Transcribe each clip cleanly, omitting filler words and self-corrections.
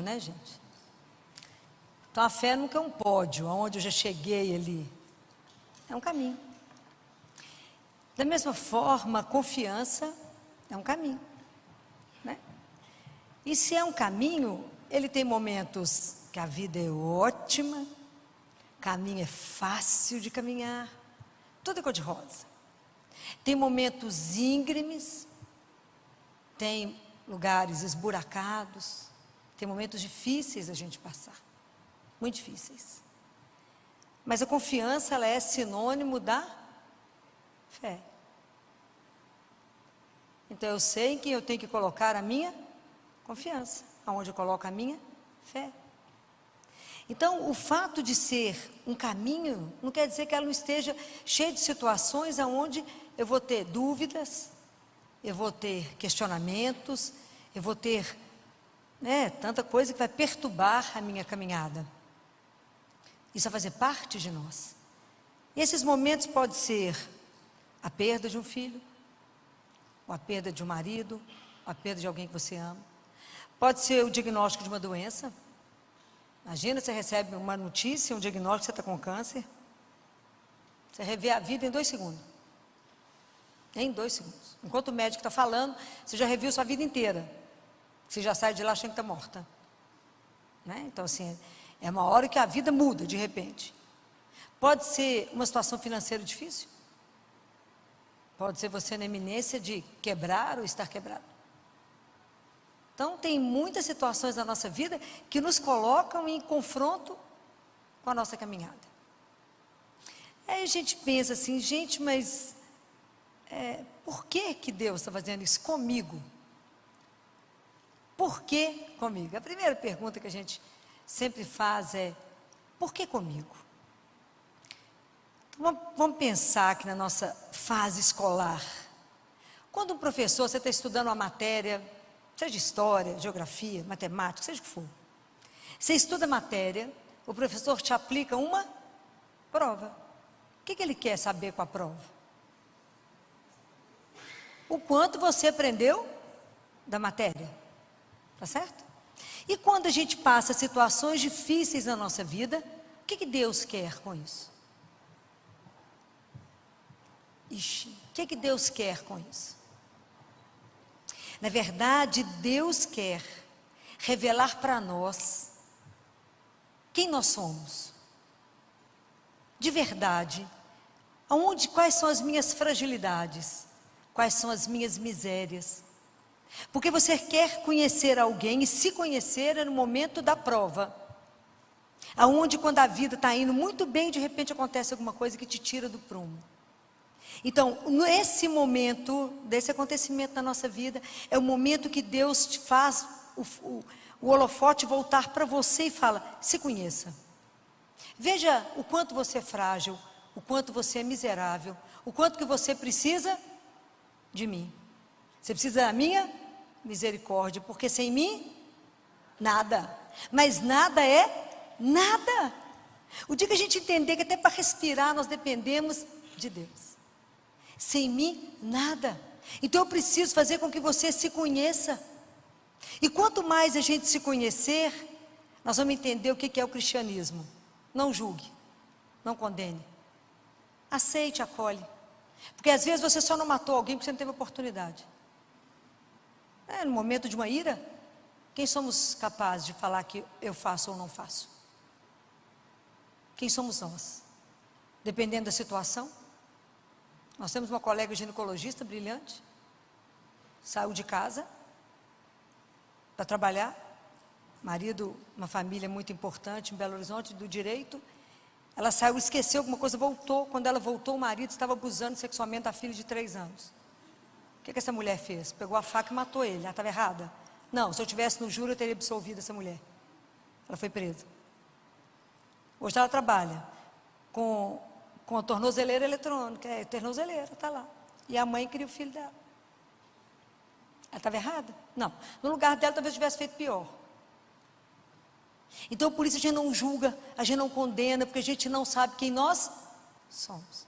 né, gente? Então a fé nunca é um pódio, aonde eu já cheguei ali. É um caminho. Da mesma forma, a confiança é um caminho, né? E se é um caminho, ele tem momentos que a vida é ótima, caminho é fácil de caminhar, tudo é cor-de-rosa. Tem momentos íngremes, tem lugares esburacados, tem momentos difíceis a gente passar, muito difíceis. Mas a confiança, ela é sinônimo da fé. Então eu sei em quem eu tenho que colocar a minha confiança, aonde eu coloco a minha fé. Então o fato de ser um caminho, não quer dizer que ela não esteja cheia de situações aonde eu vou ter dúvidas, eu vou ter questionamentos, eu vou ter, né, tanta coisa que vai perturbar a minha caminhada. Isso vai fazer parte de nós. E esses momentos podem ser a perda de um filho, ou a perda de um marido, ou a perda de alguém que você ama. Pode ser o diagnóstico de uma doença. Imagina, você recebe uma notícia, um diagnóstico, você está com câncer. Você revê a vida em 2 segundos. Em 2 segundos. Enquanto o médico está falando, você já reviu sua vida inteira. Você já sai de lá achando que está morta. Né? Então, assim, é uma hora que a vida muda de repente. Pode ser uma situação financeira difícil. Pode ser você na iminência de quebrar ou estar quebrado. Então, tem muitas situações na nossa vida que nos colocam em confronto com a nossa caminhada. Aí a gente pensa assim, gente, mas por que Deus está fazendo isso comigo? Por que comigo? A primeira pergunta que a gente sempre faz é, por que comigo? Então, vamos pensar aqui na nossa fase escolar. Quando um professor, você está estudando uma matéria, seja história, geografia, matemática, seja o que for. Você estuda a matéria, o professor te aplica uma prova. O que ele quer saber com a prova? O quanto você aprendeu da matéria. Tá certo? E quando a gente passa situações difíceis na nossa vida, o que Deus quer com isso? Ixi, o que Deus quer com isso? Na verdade, Deus quer revelar para nós quem nós somos. De verdade, quais são as minhas fragilidades, quais são as minhas misérias. Porque você quer conhecer alguém e se conhecer no momento da prova. Aonde quando a vida está indo muito bem, de repente acontece alguma coisa que te tira do prumo. Então, nesse momento, desse acontecimento na nossa vida, é o momento que Deus te faz o holofote voltar para você e fala, se conheça. Veja o quanto você é frágil, o quanto você é miserável, o quanto que você precisa de mim. Você precisa da minha misericórdia, porque sem mim, nada. Mas nada é nada. O dia que a gente entender que até para respirar nós dependemos de Deus. Sem mim, nada. Então eu preciso fazer com que você se conheça. E quanto mais a gente se conhecer, nós vamos entender o que é o cristianismo. Não julgue, não condene. Aceite, acolhe. Porque às vezes você só não matou alguém porque você não teve oportunidade. No momento de uma ira, quem somos capazes de falar que eu faço ou não faço? Quem somos nós? Dependendo da situação. Nós temos uma colega ginecologista brilhante, saiu de casa para trabalhar, marido, uma família muito importante em Belo Horizonte, do direito. Ela saiu, esqueceu alguma coisa, voltou. Quando ela voltou, o marido estava abusando sexualmente da filha de 3 anos. O que essa mulher fez? Pegou a faca e matou ele. Ela estava errada? Não, se eu tivesse no júri, eu teria absolvido essa mulher. Ela foi presa. Hoje ela trabalha com a tornozeleira eletrônica, tornozeleira, está lá. E a mãe cria o filho dela. Ela estava errada? Não. No lugar dela, talvez tivesse feito pior. Então, por isso a gente não julga, a gente não condena, porque a gente não sabe quem nós somos.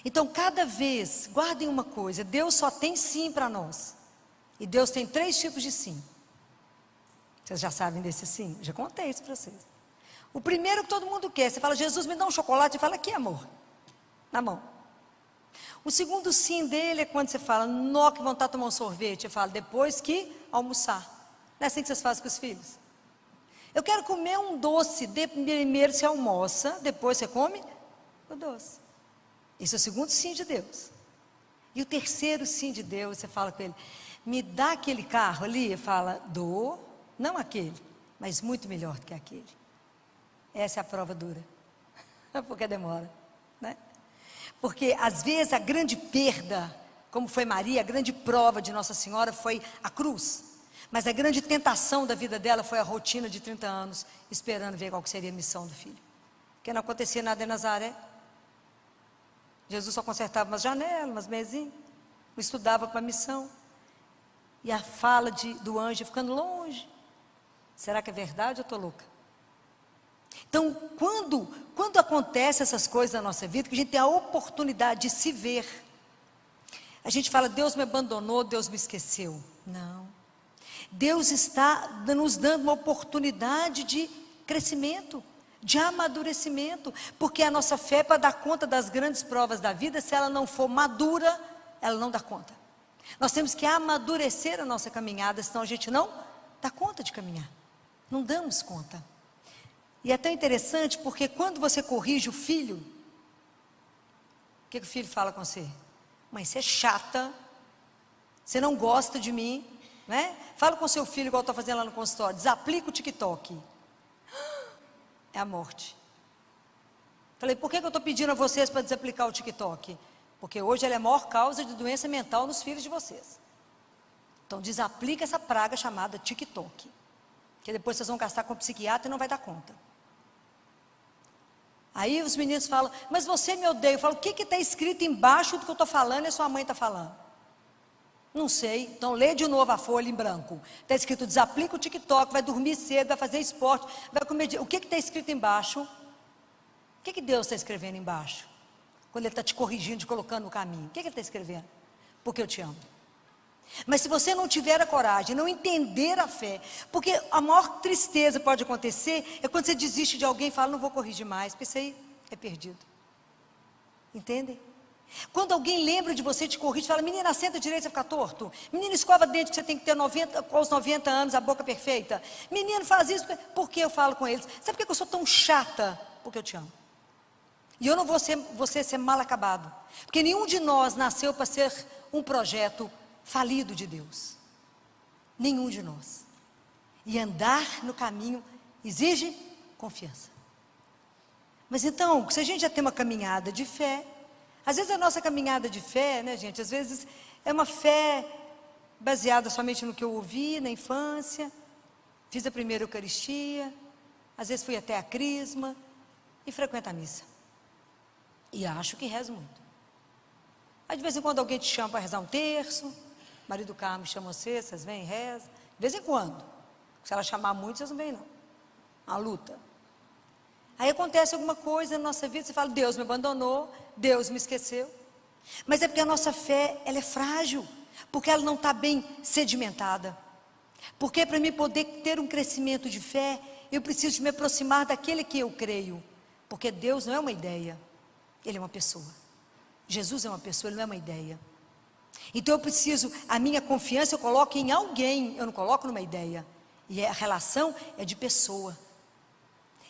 Então, cada vez, guardem uma coisa, Deus só tem sim para nós. E Deus tem 3 tipos de sim. Vocês já sabem desse sim? Já contei isso para vocês. O primeiro que todo mundo quer, você fala, Jesus, me dá um chocolate, e fala, aqui, amor, na mão. O segundo sim dele é quando você fala, nó, que vontade de tomar um sorvete. Eu falo, depois que almoçar. Não é assim que vocês fazem com os filhos? Eu quero comer um doce, primeiro você almoça, depois você come o doce. Esse é o segundo sim de Deus. E o terceiro sim de Deus, você fala com ele, me dá aquele carro ali, ele fala, dou, não aquele, mas muito melhor do que aquele. Essa é a prova dura, porque demora, né? Porque às vezes a grande perda, como foi Maria, a grande prova de Nossa Senhora foi a cruz. Mas a grande tentação da vida dela foi a rotina de 30 anos, esperando ver qual que seria a missão do filho. Porque não acontecia nada em Nazaré. Jesus só consertava umas janelas, umas mesinhas, não estudava para a missão. E a fala do anjo ficando longe. Será que é verdade ou eu estou louca? Então, quando acontecem essas coisas na nossa vida, que a gente tem a oportunidade de se ver, a gente fala, Deus me abandonou, Deus me esqueceu. Não. Deus está nos dando uma oportunidade de crescimento, de amadurecimento, porque a nossa fé é para dar conta das grandes provas da vida, se ela não for madura, ela não dá conta. Nós temos que amadurecer a nossa caminhada, senão a gente não dá conta de caminhar, não damos conta. E é tão interessante, porque quando você corrige o filho, o que o filho fala com você? Mãe, você é chata, você não gosta de mim, né? Fala com seu filho, igual eu estou fazendo lá no consultório, desaplica o TikTok. É a morte. Falei, por que eu estou pedindo a vocês para desaplicar o TikTok? Porque hoje ele é a maior causa de doença mental nos filhos de vocês. Então desaplica essa praga chamada TikTok, que depois vocês vão gastar com psiquiatra e não vai dar conta. Aí os meninos falam, mas você me odeia. Eu falo, o que está escrito embaixo do que eu estou falando e a sua mãe está falando? Não sei, então lê de novo a folha em branco. Está escrito, desaplica o TikTok, vai dormir cedo, vai fazer esporte, vai comer. O que está escrito embaixo? O que Deus está escrevendo embaixo? Quando Ele está te corrigindo, te colocando no caminho. O que Ele está escrevendo? Porque eu te amo. Mas se você não tiver a coragem, não entender a fé, porque a maior tristeza pode acontecer, é quando você desiste de alguém e fala, não vou corrigir mais, porque isso aí é perdido. Entendem? Quando alguém lembra de você, te corrige, fala, menina, senta direito, você fica torto. Menina, escova dente, que você tem que ter aos 90 anos, a boca perfeita. Menino, faz isso, por que eu falo com eles? Sabe por que eu sou tão chata? Porque eu te amo. E eu não vou ser mal acabado. Porque nenhum de nós nasceu para ser um projeto falido de Deus. Nenhum de nós. E andar no caminho exige confiança. Mas então, se a gente já tem uma caminhada de fé, às vezes a nossa caminhada de fé, né, gente, às vezes é uma fé baseada somente no que eu ouvi na infância, fiz a primeira Eucaristia, às vezes fui até a Crisma e frequento a missa. E acho que rezo muito. Aí de vez em quando alguém te chama para rezar um terço, marido Carmo chama vocês vêm e rezam. De vez em quando. Se ela chamar muito, vocês não vêm não. A luta. Aí acontece alguma coisa na nossa vida, você fala, Deus me abandonou, Deus me esqueceu. Mas é porque a nossa fé, ela é frágil, porque ela não está bem sedimentada. Porque para mim poder ter um crescimento de fé, eu preciso de me aproximar daquele que eu creio. Porque Deus não é uma ideia, Ele é uma pessoa. Jesus é uma pessoa, Ele não é uma ideia. Então eu preciso, a minha confiança eu coloco em alguém, eu não coloco numa ideia. E a relação é de pessoa.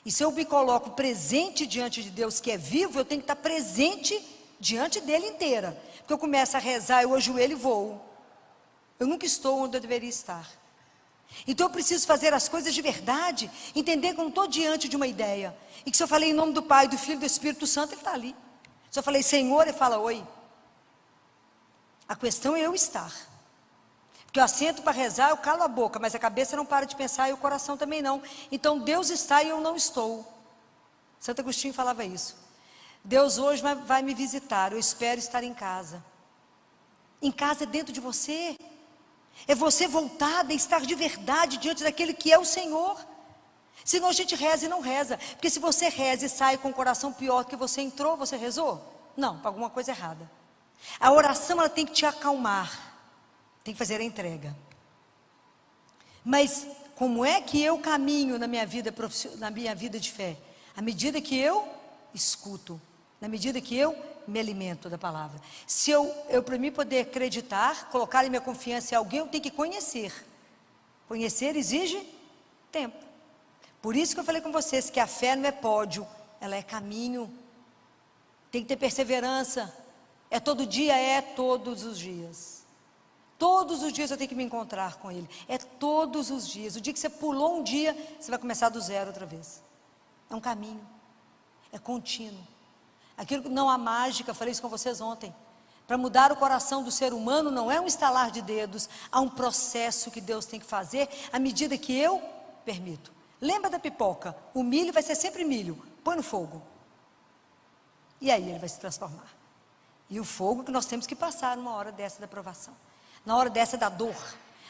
E se eu me coloco presente diante de Deus que é vivo, eu tenho que estar presente diante dele inteira. Porque eu começo a rezar, eu ajoelho e voo. Eu nunca estou onde eu deveria estar. Então eu preciso fazer as coisas de verdade, entender que eu não estou diante de uma ideia. E que se eu falei em nome do Pai, do Filho e do Espírito Santo, Ele está ali. Se eu falei Senhor, Ele fala oi. A questão é eu estar. Porque eu assento para rezar, eu calo a boca, mas a cabeça não para de pensar e o coração também não. Então Deus está e eu não estou. Santo Agostinho falava isso. Deus hoje vai me visitar, eu espero estar em casa. Em casa é dentro de você. É você voltada a estar de verdade diante daquele que é o Senhor. Senão a gente reza e não reza. Porque se você reza e sai com o coração pior do que você entrou, você rezou? Não, para alguma coisa errada. A oração ela tem que te acalmar. Tem que fazer a entrega. Mas como é que eu caminho na minha vida de fé? À medida que eu escuto, na medida que eu me alimento da palavra. Se eu para mim poder acreditar, colocar minha confiança em alguém, eu tenho que conhecer. Conhecer exige tempo. Por isso que eu falei com vocês que a fé não é pódio, ela é caminho. Tem que ter perseverança. É todo dia, é todos os dias. Todos os dias eu tenho que me encontrar com Ele. É todos os dias. O dia que você pulou um dia, você vai começar do zero outra vez. É um caminho. É contínuo. Aquilo que não há mágica, falei isso com vocês ontem. Para mudar o coração do ser humano não é um estalar de dedos. Há um processo que Deus tem que fazer à medida que eu permito. Lembra da pipoca? O milho vai ser sempre milho. Põe no fogo. E aí ele vai se transformar. E o fogo que nós temos que passar numa hora dessa da provação. Na hora dessa da dor.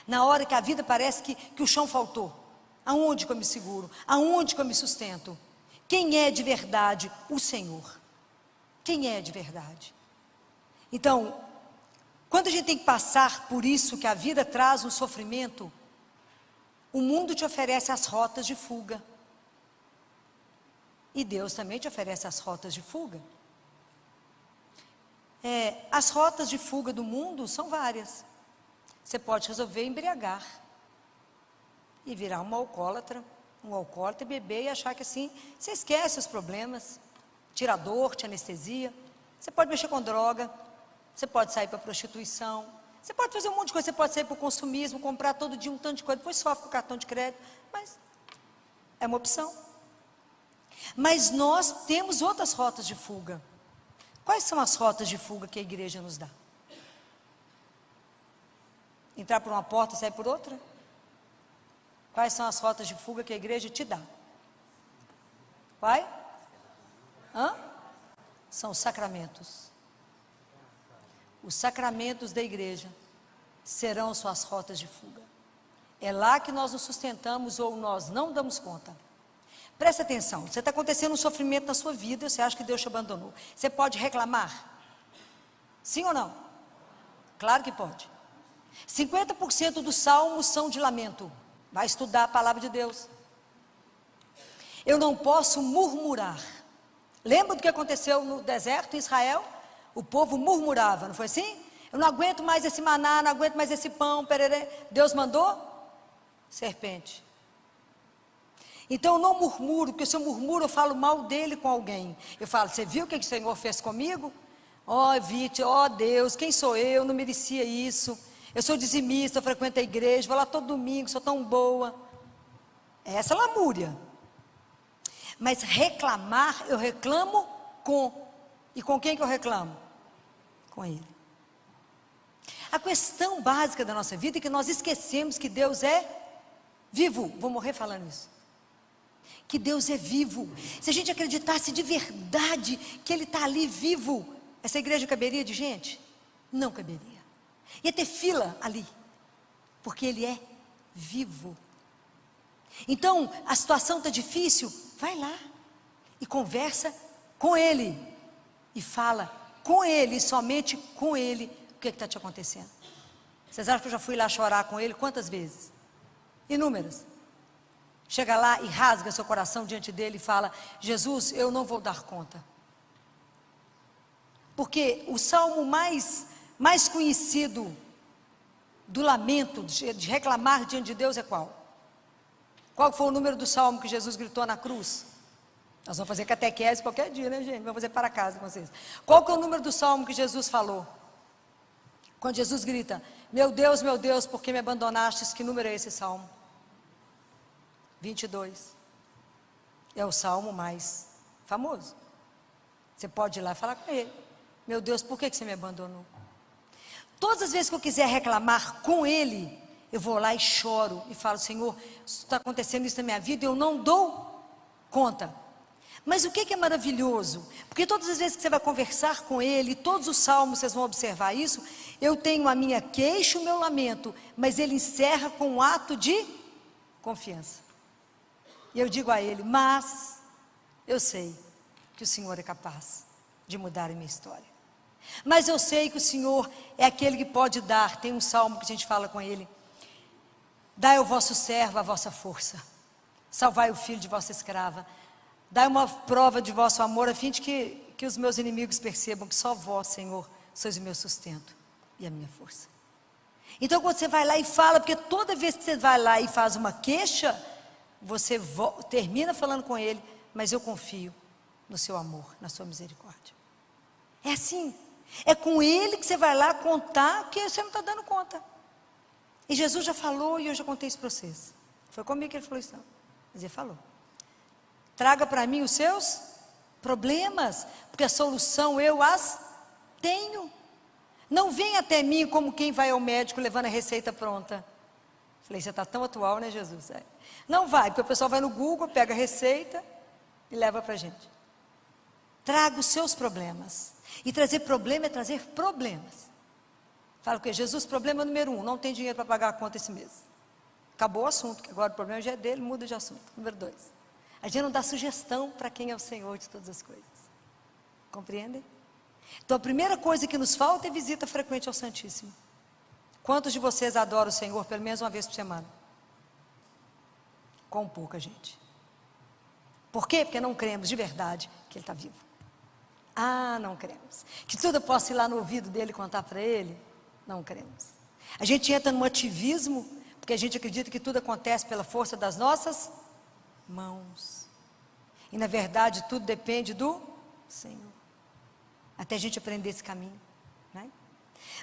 Na hora que a vida parece que o chão faltou. Aonde que eu me seguro? Aonde que eu me sustento? Quem é de verdade? O Senhor. Quem é de verdade? Então, quando a gente tem que passar por isso, que a vida traz um sofrimento, o mundo te oferece as rotas de fuga. E Deus também te oferece as rotas de fuga. As rotas de fuga do mundo são várias. Você pode resolver embriagar e virar um alcoólatra e beber e achar que assim, você esquece os problemas, tira a dor, te anestesia. Você pode mexer com droga, você pode sair para prostituição, você pode fazer um monte de coisa, você pode sair para o consumismo, comprar todo dia um tanto de coisa, depois sofre com o cartão de crédito, mas é uma opção. Mas nós temos outras rotas de fuga. Quais são as rotas de fuga que a igreja nos dá? Entrar por uma porta e sair por outra? Quais são as rotas de fuga que a igreja te dá? Vai? São os sacramentos. Os sacramentos da igreja serão suas rotas de fuga. É lá que nós nos sustentamos ou nós não damos conta. Presta atenção, você está acontecendo um sofrimento na sua vida, você acha que Deus te abandonou. Você pode reclamar? Sim ou não? Claro que pode. 50% dos salmos são de lamento. Vai estudar a palavra de Deus. Eu não posso murmurar. Lembra do que aconteceu no deserto em Israel? O povo murmurava, não foi assim? Eu não aguento mais esse maná, não aguento mais esse pão, pererê. Deus mandou? Serpente. Então eu não murmuro, porque se eu murmuro eu falo mal dele com alguém. Eu falo, você viu o que o Senhor fez comigo? Deus, quem sou eu? Não merecia isso. Eu sou dizimista, eu frequento a igreja, vou lá todo domingo, sou tão boa. É essa lamúria. Mas reclamar, eu reclamo com. E com quem que eu reclamo? Com Ele. A questão básica da nossa vida é que nós esquecemos que Deus é vivo. Vou morrer falando isso. Que Deus é vivo. Se a gente acreditasse de verdade que Ele está ali vivo, essa igreja caberia de gente? Não caberia. Ia ter fila ali, porque Ele é vivo. Então, a situação está difícil, vai lá e conversa com Ele. E fala com Ele, somente com Ele, o que está te acontecendo. Vocês acham que eu já fui lá chorar com Ele quantas vezes? Inúmeras. Chega lá e rasga seu coração diante dele e fala, Jesus, eu não vou dar conta. Porque o salmo mais conhecido do lamento, de reclamar diante de Deus é qual? Qual foi o número do salmo que Jesus gritou na cruz? Nós vamos fazer catequese qualquer dia, né, gente? Vamos fazer para casa com vocês. Qual que é o número do salmo que Jesus falou? Quando Jesus grita, meu Deus, por que me abandonastes? Que número é esse salmo? 22. É o salmo mais famoso. Você pode ir lá e falar com ele. Meu Deus, por que você me abandonou? Todas as vezes que eu quiser reclamar com Ele, eu vou lá e choro e falo, Senhor, está acontecendo isso na minha vida e eu não dou conta. Mas o que é maravilhoso? Porque todas as vezes que você vai conversar com Ele, todos os salmos vocês vão observar isso, eu tenho a minha queixa, o meu lamento, mas Ele encerra com um ato de confiança. E eu digo a Ele, mas eu sei que o Senhor é capaz de mudar a minha história. Mas eu sei que o Senhor é aquele que pode dar. Tem um salmo que a gente fala com Ele. Dai ao vosso servo a vossa força, salvai o filho de vossa escrava, dai uma prova de vosso amor, a fim de que os meus inimigos percebam que só vós, Senhor, sois o meu sustento e a minha força. Então quando você vai lá e fala, porque toda vez que você vai lá e faz uma queixa, você termina falando com ele, mas eu confio no seu amor, na sua misericórdia. É assim, é com ele que você vai lá contar que você não está dando conta. E Jesus já falou e eu já contei isso para vocês. Foi comigo que ele falou isso não, mas ele falou. Traga para mim os seus problemas, porque a solução eu as tenho. Não vem até mim como quem vai ao médico levando a receita pronta. Falei, você está tão atual, né, Jesus? É. Não vai, porque o pessoal vai no Google, pega a receita e leva para a gente. Traga os seus problemas. E trazer problema é trazer problemas. Fala que Jesus, problema número 1, não tem dinheiro para pagar a conta esse mês. Acabou o assunto, que agora o problema já é dele, muda de assunto. Número 2, a gente não dá sugestão para quem é o Senhor de todas as coisas. Compreendem? Então a primeira coisa que nos falta é visita frequente ao Santíssimo. Quantos de vocês adoram o Senhor pelo menos uma vez por semana? Com pouca gente. Por quê? Porque não cremos de verdade que Ele está vivo. Ah, não cremos. Que tudo eu posso ir lá no ouvido dele e contar para ele? Não cremos. A gente entra num ativismo, porque a gente acredita que tudo acontece pela força das nossas mãos. E na verdade tudo depende do Senhor. Até a gente aprender esse caminho, né?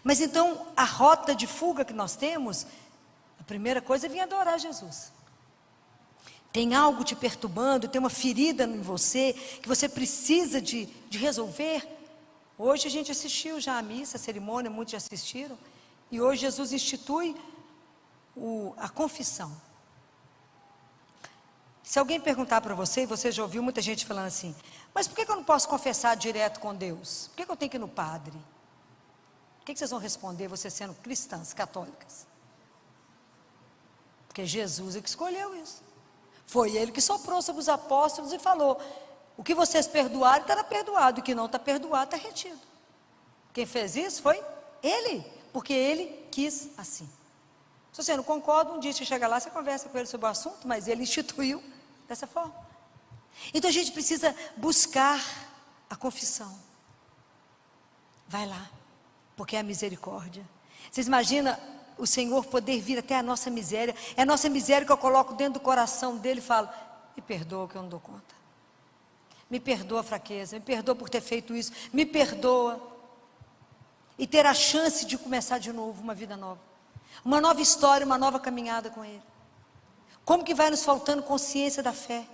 Mas então a rota de fuga que nós temos, a primeira coisa é vir adorar Jesus. Tem algo te perturbando, tem uma ferida em você, que você precisa de resolver. Hoje a gente assistiu já a missa, a cerimônia, muitos já assistiram. E hoje Jesus institui a confissão. Se alguém perguntar para você, e você já ouviu muita gente falando assim, mas por que eu não posso confessar direto com Deus? Por que eu tenho que ir no padre? O que vocês vão responder, vocês sendo cristãs, católicas? Porque Jesus é que escolheu isso. Foi Ele que soprou sobre os apóstolos e falou, o que vocês perdoarem estará perdoado, o que não está perdoado está retido. Quem fez isso foi Ele, porque Ele quis assim. Se você não concorda, um dia você chega lá, você conversa com Ele sobre o assunto, mas Ele instituiu dessa forma. Então a gente precisa buscar a confissão. Vai lá, porque é a misericórdia. Vocês imaginam o Senhor poder vir até a nossa miséria? É a nossa miséria que eu coloco dentro do coração dele e falo, me perdoa que eu não dou conta. Me perdoa a fraqueza, me perdoa por ter feito isso, me perdoa. E ter a chance de começar de novo, uma vida nova. Uma nova história, uma nova caminhada com Ele. Como que vai nos faltando consciência da fé?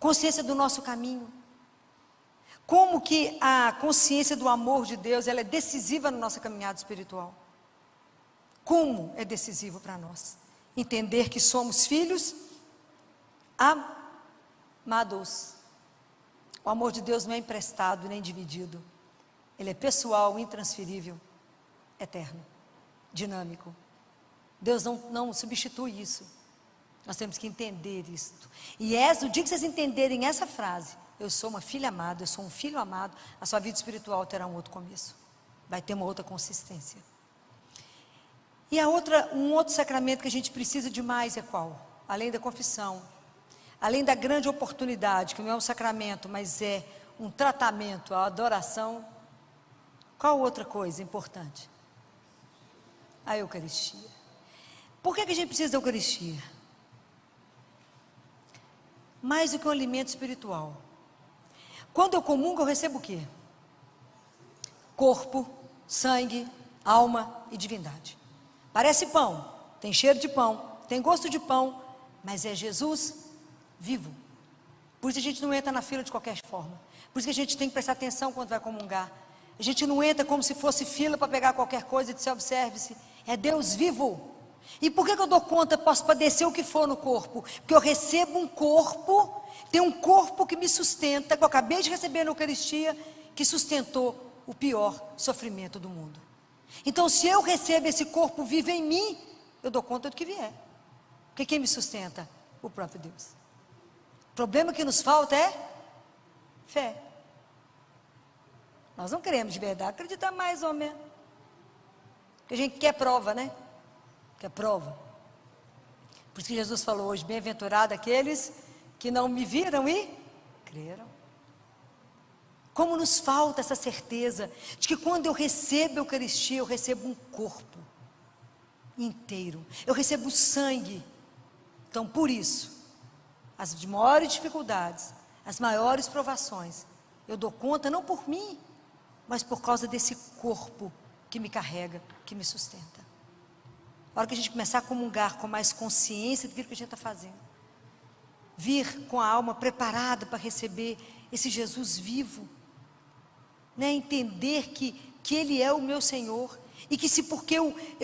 Consciência do nosso caminho. Como que a consciência do amor de Deus, ela é decisiva na nossa caminhada espiritual. Como é decisivo para nós? Entender que somos filhos amados. O amor de Deus não é emprestado nem dividido. Ele é pessoal, intransferível, eterno, dinâmico. Deus não substitui isso. Nós temos que entender isto. E no dia que vocês entenderem essa frase, eu sou uma filha amada, eu sou um filho amado, a sua vida espiritual terá um outro começo. Vai ter uma outra consistência. E um outro sacramento que a gente precisa demais é qual? Além da confissão, além da grande oportunidade, que não é um sacramento, mas é um tratamento, a adoração. Qual outra coisa importante? A Eucaristia. Por que a gente precisa da Eucaristia? Mais do que um alimento espiritual. Quando eu comungo, eu recebo o quê? Corpo, sangue, alma e divindade. Parece pão, tem cheiro de pão, tem gosto de pão, mas é Jesus vivo. Por isso a gente não entra na fila de qualquer forma. Por isso que a gente tem que prestar atenção quando vai comungar. A gente não entra como se fosse fila para pegar qualquer coisa e dizer, observe-se. É Deus vivo. E por que eu dou conta, posso padecer o que for no corpo? Porque eu recebo um corpo, tem um corpo que me sustenta, que eu acabei de receber na Eucaristia, que sustentou o pior sofrimento do mundo. Então se eu recebo esse corpo vivo em mim, eu dou conta do que vier. Porque quem me sustenta? O próprio Deus. O problema que nos falta é fé. Nós não queremos de verdade acreditar mais ou menos. Porque a gente quer prova, né? Quer prova. Por isso que Jesus falou hoje, bem-aventurado aqueles que não me viram e creram. Como nos falta essa certeza de que quando eu recebo a Eucaristia, eu recebo um corpo inteiro, eu recebo sangue. Então, por isso, as maiores dificuldades, as maiores provações, eu dou conta não por mim, mas por causa desse corpo que me carrega, que me sustenta. A hora que a gente começar a comungar com mais consciência daquilo que a gente está fazendo, vir com a alma preparada para receber esse Jesus vivo, né? Entender que Ele é o meu Senhor, e que se porque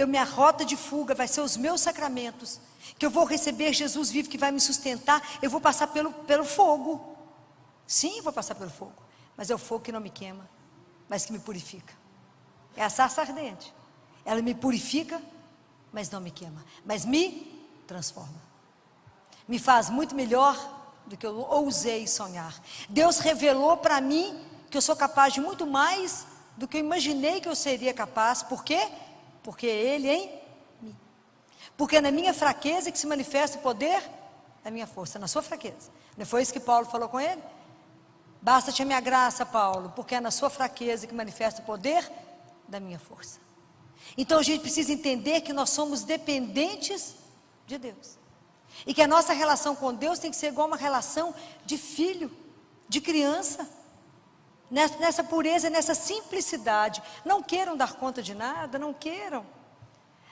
minha rota de fuga vai ser os meus sacramentos, que eu vou receber Jesus vivo que vai me sustentar, eu vou passar pelo fogo. Sim, vou passar pelo fogo, mas é o fogo que não me queima, mas que me purifica. É a sarça ardente, ela me purifica, mas não me queima, mas me transforma, me faz muito melhor do que eu ousei sonhar. Deus revelou para mim que eu sou capaz de muito mais do que eu imaginei que eu seria capaz. Por quê? Porque Ele em mim. Porque é na minha fraqueza que se manifesta o poder da minha força, na sua fraqueza. Não foi isso que Paulo falou com ele? Basta-te a minha graça, Paulo, porque é na sua fraqueza que manifesta o poder da minha força. Então a gente precisa entender que nós somos dependentes de Deus, e que a nossa relação com Deus tem que ser igual uma relação de filho, de criança, nessa pureza, nessa simplicidade. Não queiram dar conta de nada, não queiram.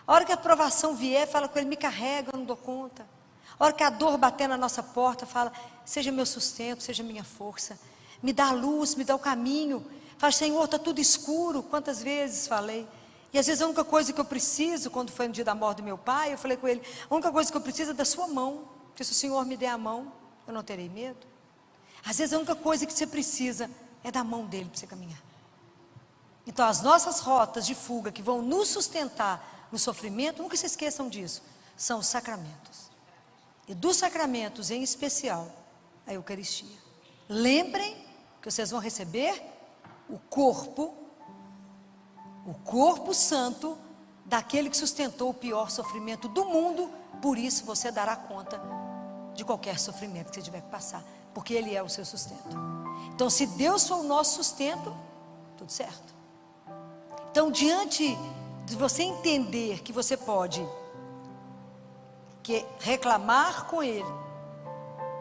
A hora que a provação vier, fala com Ele, me carrega, eu não dou conta. A hora que a dor bater na nossa porta, fala, seja meu sustento, seja minha força, me dá a luz, me dá o caminho. Fala, Senhor, está tudo escuro. Quantas vezes falei? E às vezes a única coisa que eu preciso, quando foi no dia da morte do meu pai, eu falei com ele, a única coisa que eu preciso é da sua mão, porque se o Senhor me der a mão, eu não terei medo. Às vezes a única coisa que você precisa é da mão dele para você caminhar. Então as nossas rotas de fuga que vão nos sustentar no sofrimento, nunca se esqueçam disso, são os sacramentos. E dos sacramentos em especial, a Eucaristia. Lembrem que vocês vão receber o corpo santo daquele que sustentou o pior sofrimento do mundo. Por isso você dará conta de qualquer sofrimento que você tiver que passar, porque Ele é o seu sustento. Então, se Deus for o nosso sustento, tudo certo. Então, diante de você entender que você pode reclamar com Ele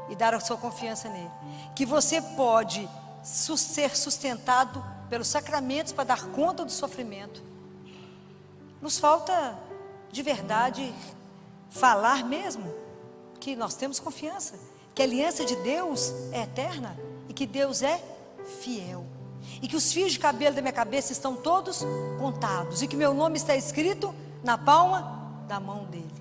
e dar a sua confiança nele, que você pode ser sustentado pelos sacramentos para dar conta do sofrimento, nos falta de verdade falar mesmo que nós temos confiança, que a aliança de Deus é eterna e que Deus é fiel, e que os fios de cabelo da minha cabeça estão todos contados, e que meu nome está escrito na palma da mão dele,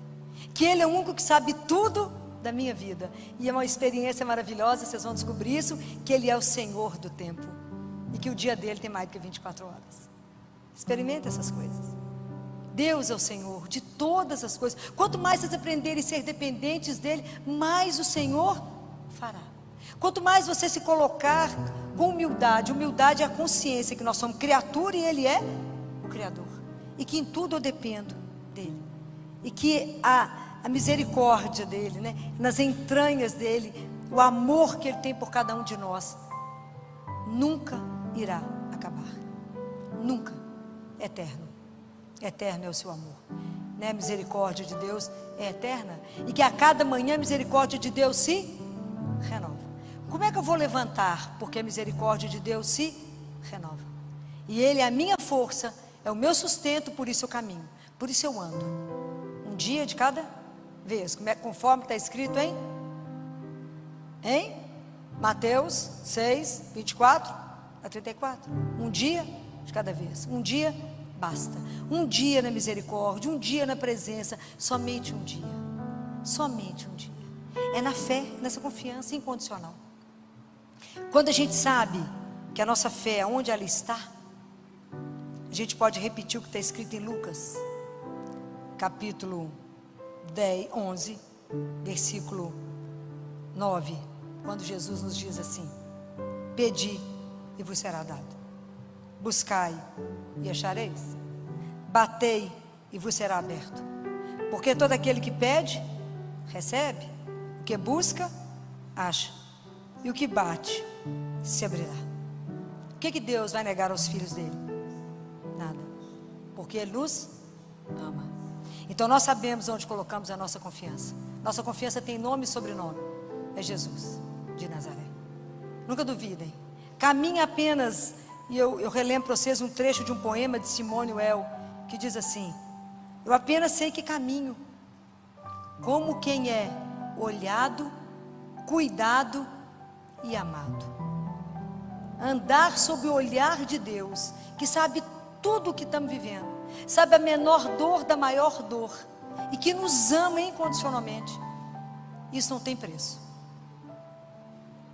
que Ele é o único que sabe tudo da minha vida, e é uma experiência maravilhosa. Vocês vão descobrir isso, que Ele é o Senhor do tempo, e que o dia dele tem mais do que 24 horas. Experimenta essas coisas. Deus é o Senhor de todas as coisas. Quanto mais vocês aprenderem a ser dependentes dele, mais o Senhor fará. Quanto mais você se colocar com humildade, humildade é a consciência que nós somos criatura e Ele é o Criador, e que em tudo eu dependo dele, e que a misericórdia dele, né, nas entranhas dele, o amor que Ele tem por cada um de nós, nunca irá acabar, nunca. Eterno, eterno é o seu amor, né? A misericórdia de Deus é eterna, e que a cada manhã a misericórdia de Deus se renova. Como é que eu vou levantar? Porque a misericórdia de Deus se renova, e Ele é a minha força, é o meu sustento, por isso eu caminho, por isso eu ando, um dia de cada vez, conforme está escrito em Mateus 6, 24 a 34, um dia de cada vez, um dia basta, um dia na misericórdia, um dia na presença, somente um dia, é na fé, nessa confiança incondicional. Quando a gente sabe que a nossa fé, onde ela está, a gente pode repetir o que está escrito em Lucas, capítulo 11, versículo 9, quando Jesus nos diz assim: pedi e vos será dado, buscai e achareis, batei e vos será aberto, porque todo aquele que pede, recebe. O que busca, acha. E o que bate, se abrirá. O que Deus vai negar aos filhos dele? Nada. Porque Ele nos ama. Então nós sabemos onde colocamos a nossa confiança. Nossa confiança tem nome e sobrenome. É Jesus de Nazaré. Nunca duvidem. Caminhe apenas. E eu relembro para vocês um trecho de um poema de Simone Weil, que diz assim: eu apenas sei que caminho, como quem é olhado, cuidado e amado. Andar sob o olhar de Deus, que sabe tudo o que estamos vivendo, sabe a menor dor da maior dor, e que nos ama incondicionalmente. Isso não tem preço.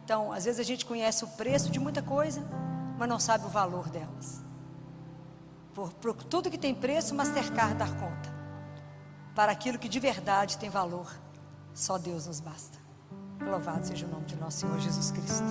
Então, às vezes a gente conhece o preço de muita coisa, mas não sabe o valor delas. Por tudo que tem preço, Mastercard dar conta. Para aquilo que de verdade tem valor, só Deus nos basta. Louvado seja o nome de nosso Senhor Jesus Cristo.